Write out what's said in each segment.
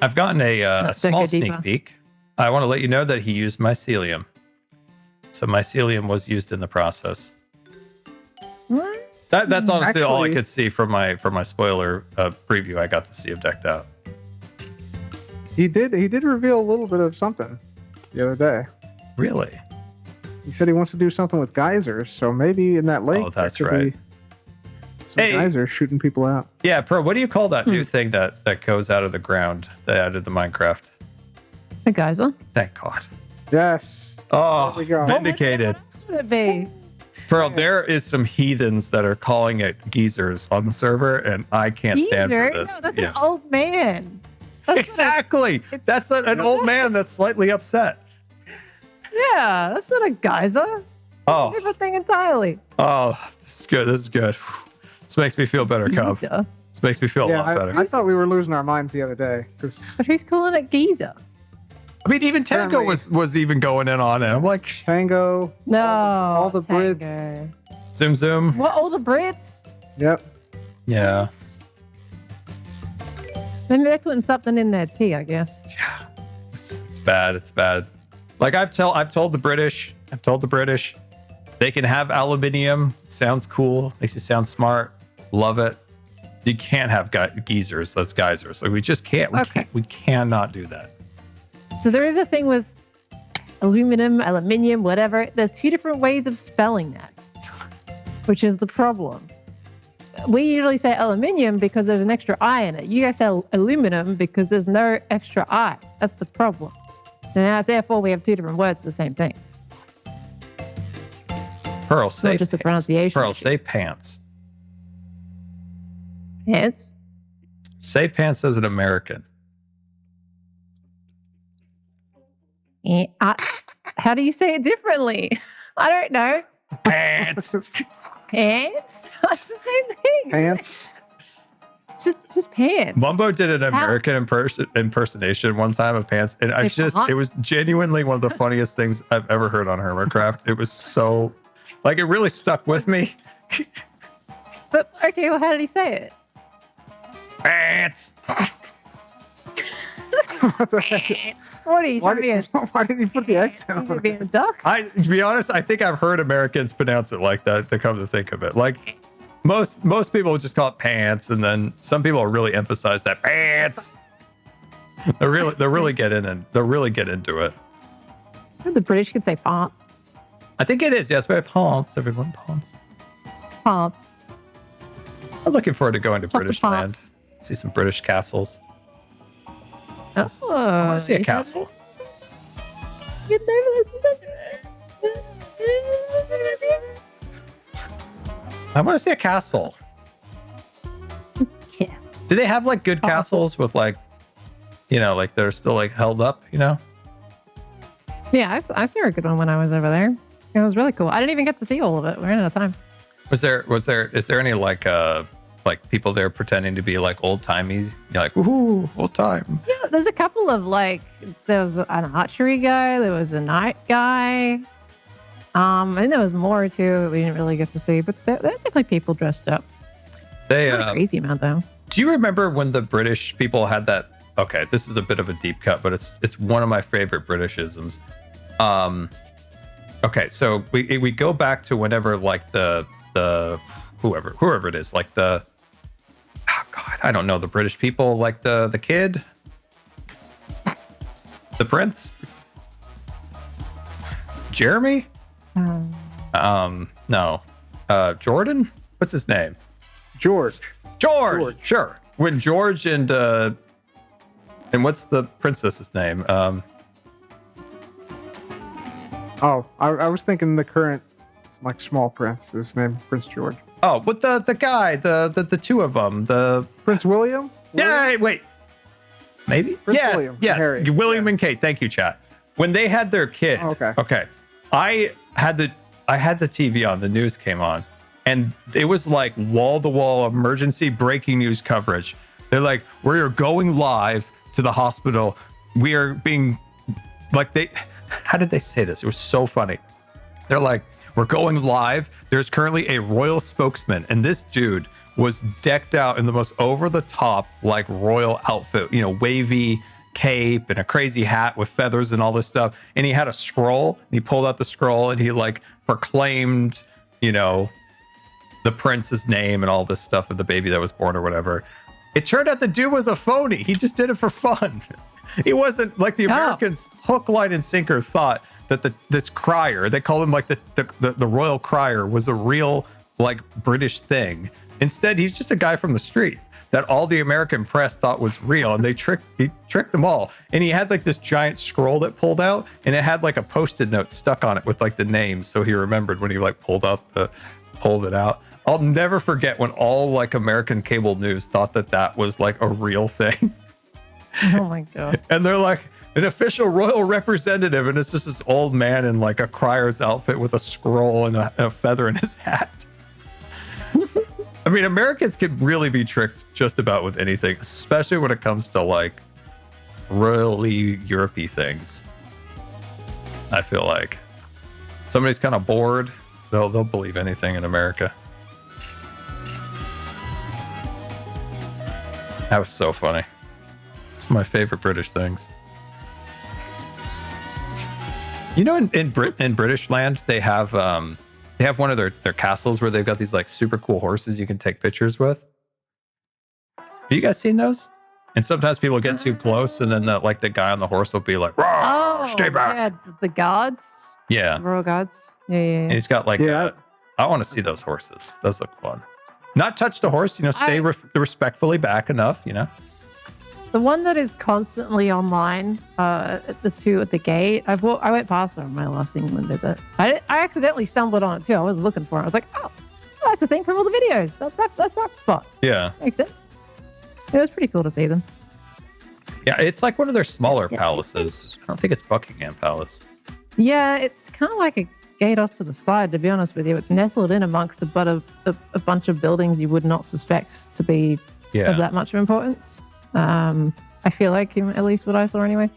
I've gotten a small go sneak deeper. peek. I want to let you know that he used mycelium. So mycelium was used in the process. What? That's honestly all I Actually- could see from my spoiler preview I got to see of Decked Out. He did reveal a little bit of something the other day. Really? He said he wants to do something with geysers, so maybe in that lake. Oh, that's there could right. be some Hey. geysers shooting people out. Yeah, Pro, what do you call that new thing that goes out of the ground they added to Minecraft? The geyser. Thank God. Yes. Oh, There we go. vindicated. What else would it be? Pearl, there is some heathens that are calling it geezers on the server, and I can't stand for Geezer? this. No, that's an old man. That's Exactly. That's an old man that's slightly upset. Yeah, that's not a geyser. Oh, Different thing entirely. this is good. This is good. This makes me feel better, Cub. Geezer. This makes me feel a Yeah, lot better. I thought we were losing our minds the other day because But who's calling it geezer? I mean, even Tango Apparently- was even going in on it. I'm like, Tango. No. all the Brits. Tango. zoom, zoom. What, all the Brits? Yep. Yeah. Maybe they're putting something in their tea, I guess. Yeah. It's bad. It's bad. Like I've told the British, they can have aluminium. It sounds cool. Makes you sound smart. Love it. You can't have geezers. That's geysers. Like we just can't. We cannot do that. So there is a thing with aluminum, aluminium, whatever. There's two different ways of spelling that, which is the problem. We usually say aluminium because there's an extra I in it. You guys say aluminum because there's no extra I. That's the problem. Now, therefore, we have two different words for the same thing. Pearl, It's say not just the pronunciation. Pearl, issue. say pants. Pants. Say pants as an American. How do you say it differently? I don't know. Pants. Pants? That's the same thing. isn't it? Pants. Just pants. Mumbo did an How- American impersonation one time of pants, and it was genuinely one of the funniest things I've ever heard on Hermitcraft. It was so, like, it really stuck with me. But okay, well, how did he say it? Pants. What the heck? What are you Why trying to be a, why did he put the accent trying to on be it? a duck? To be honest, I think I've heard Americans pronounce it like that. To come to think of it, like most people just call it pants, and then some people really emphasize that pants. They really get in and they really get into it. The British could say pants. I think it is. Yes, very pants. Everyone pants. Pants. I'm looking forward to going to Off the British pants. land. See some British castles. Oh, I want to see a castle. I want to see a castle. Yes. Do they have like good castles with like, like they're still like held up, Yeah, I saw a good one when I was over there. It was really cool. I didn't even get to see all of it. We ran out of time. Is there any like people there pretending to be like old timey? You're like, ooh, old time. Yeah, there's a couple of there was an archery guy, there was a knight guy. I think there was more too that we didn't really get to see, but there's definitely people dressed up. They Not a crazy amount though. do you remember when the British people had that? Okay, this is a bit of a deep cut, but it's one of my favorite British-isms. Okay, so we go back to whenever like the whoever it is, like the God, I don't know, the British people, like the kid, the prince, Jeremy. No, Jordan. What's his name? George. George. Sure. When George and what's the princess's name? Oh, I was thinking the current, like, small prince. His name Prince George. Oh, but the guy, the two of them, the Prince William. yeah, wait, maybe Prince yes, William, yes, Harry. William and Kate. Thank you, chat. When they had their kid, Oh, okay. okay, I had the TV on. The news came on, and it was like wall to wall emergency breaking news coverage. They're like, we're going live to the hospital. We are being like how did they say this? It was so funny. They're like, we're going live. There's currently a royal spokesman, and this dude was decked out in the most over the top, like royal outfit, wavy, cape and a crazy hat with feathers and all this stuff. And he had a scroll. And he pulled out the scroll and he like proclaimed, you know, the prince's name and all this stuff of the baby that was born or whatever. It turned out the dude was a phony. He just did it for fun. He wasn't like the Americans hook, line, and sinker thought that this crier, they call him like the royal crier, was a real like British thing. Instead, he's just a guy from the street that all the American press thought was real, and he tricked them all. And he had like this giant scroll that pulled out, and it had like a Post-it note stuck on it with like the names, so he remembered when he like pulled it out. I'll never forget when all like American cable news thought that was like a real thing. Oh my god! And they're like an official royal representative, and it's just this old man in like a crier's outfit with a scroll and a feather in his hat. I mean, Americans can really be tricked just about with anything, especially when it comes to like royally Europe-y things. I feel like somebody's kind of bored, they'll believe anything in America. That was so funny. It's my favorite British things. You know, in British land, they have one of their castles where they've got these like super cool horses you can take pictures with. Have you guys seen those? And sometimes people get too close, and then the guy on the horse will be like, "Rawr, stay back." Yeah, the guards. Yeah, Royal guards. Yeah. And he's got like, I want to see those horses. Those look fun. Not touch the horse, you know, stay respectfully back enough, you know. The one that is constantly online, the two at the gate. I went past there on my last England visit. I accidentally stumbled on it too. I was looking for it. I was like, oh, that's the thing from all the videos. That's that spot. Yeah, makes sense. It was pretty cool to see them. Yeah, it's like one of their smaller palaces. I don't think it's Buckingham Palace. Yeah, it's kind of like a gate off to the side, to be honest with you. It's nestled in amongst a bunch of buildings you would not suspect to be of that much of importance. I feel like, at least what I saw anyway.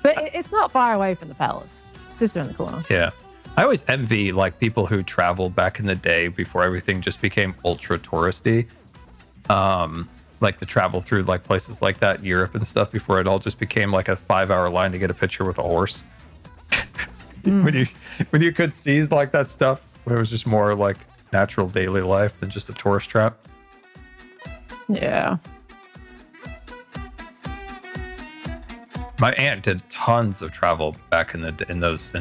But it's not far away from the palace. It's just around the corner. Yeah. I always envy like people who traveled back in the day before everything just became ultra touristy. Like to travel through like places like that in Europe and stuff before it all just became like a 5-hour line to get a picture with a horse. When you could see like that stuff, when it was just more like natural daily life than just a tourist trap. Yeah. My aunt did tons of travel back in the 70s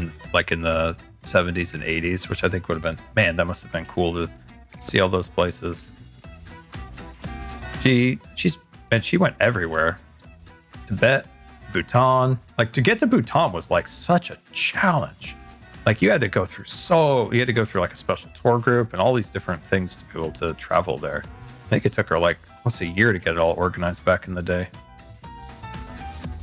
and 80s, which I think would have been, man, that must have been cool to see all those places. She went everywhere. Tibet, Bhutan. Like to get to Bhutan was like such a challenge. Like you had to go through like a special tour group and all these different things to be able to travel there. I think it took her like almost a year to get it all organized back in the day.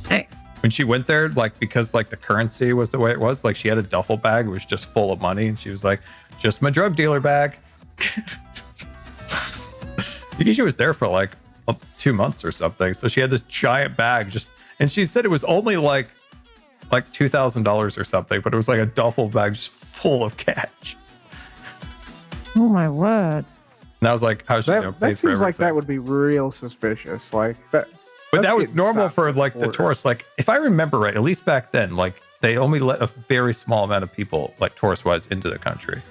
Hey. When she went there, like because like the currency was the way it was, like she had a duffel bag, it was just full of money, and she was like, just my drug dealer bag. Because she was there for like 2 months or something. So she had this giant bag and she said it was only like $2,000 or something, but it was like a duffel bag just full of cash. Oh my word. And I was like, how should that seems like that would be real suspicious. Like that. But that was normal for like the tourists. Like if I remember right, at least back then, like they only let a very small amount of people, like tourist wise, into the country.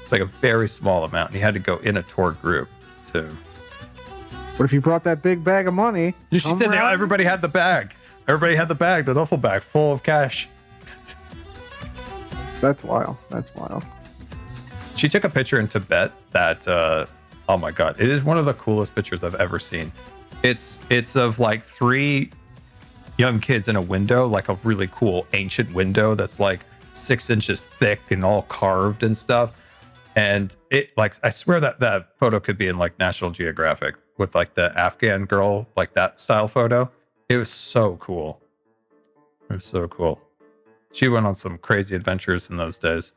It's like a very small amount. And you had to go in a tour group too. But if you brought that big bag of money, she said everybody had the bag. Everybody had the bag, the duffel bag full of cash. That's wild. That's wild. She took a picture in Tibet that, oh my God, it is one of the coolest pictures I've ever seen. It's of like 3 young kids in a window, like a really cool ancient window that's like 6 inches thick and all carved and stuff. And it like, I swear that photo could be in like National Geographic with like the Afghan girl, like that style photo. It was so cool. It was so cool. She went on some crazy adventures in those days.